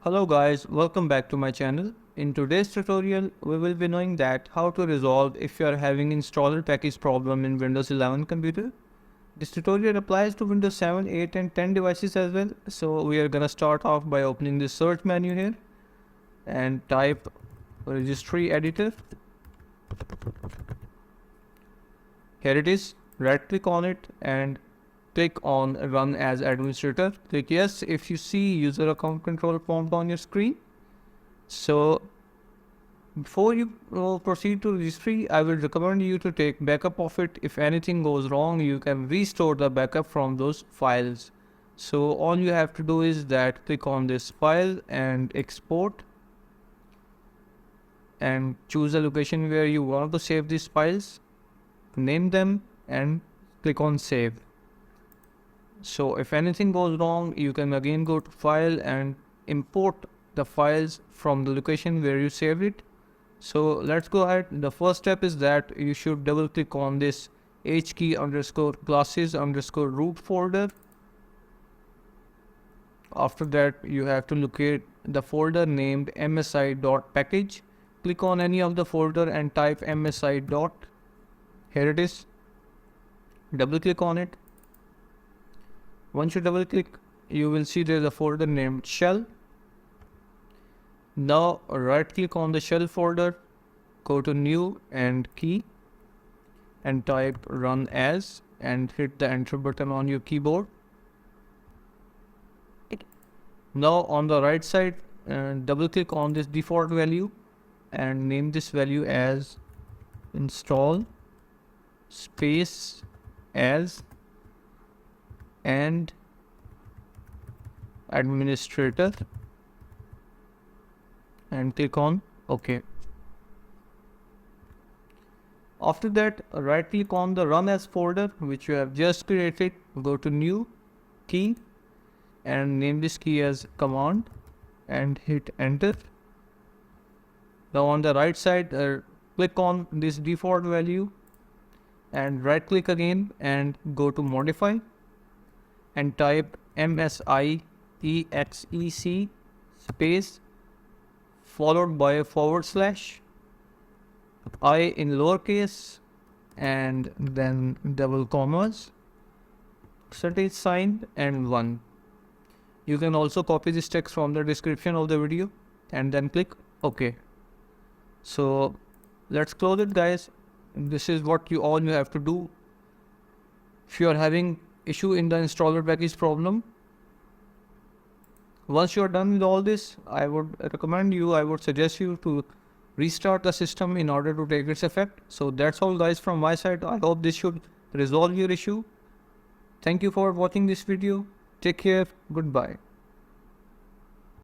Hello guys, welcome back to my channel. In today's tutorial, we will be knowing that how to resolve if you are having installer package problem in Windows 11 computer. This tutorial applies to Windows 7, 8 and 10 devices as well. So we are gonna start off by opening the search menu here and type registry editor. Here it is, right click on it and click on run as administrator. Click yes if you see user account control prompt on your screen. So before you proceed to registry, I will recommend you to take backup of it. If anything goes wrong, you can restore the backup from those files. So all you have to do is that click on this file and export and choose a location where you want to save these files, name them and click on save. So if anything goes wrong, you can again go to file and import the files from the location where you saved it. So let's go ahead. The first step is that you should double click on this hkey_classes_root folder. After that, you have to locate the folder named msi.package. Click on any of the folder and type msi. Here it is. Double click on it. Once you double click, you will see there is a folder named shell. Now right click on the shell folder, go to new and key and type run as and hit the enter button on your keyboard. Now on the right side, double click on this default value and name this value as install space as and administrator and click on OK. After that, right click on the run as folder which you have just created, go to new key and name this key as command and hit enter. Now on the right side, click on this default value and right click again and go to modify and type msiexec space followed by a / I in lowercase and then double commas, percentage sign and 1. You can also copy this text from the description of the video and then click OK. So let's close it guys. This is what all you have to do. If you are having issue in the installer package problem, once you are done with all this, I would suggest you to restart the system in order to take its effect. So that's all guys from my side. I hope this should resolve your issue. Thank you for watching this video. Take care. Goodbye.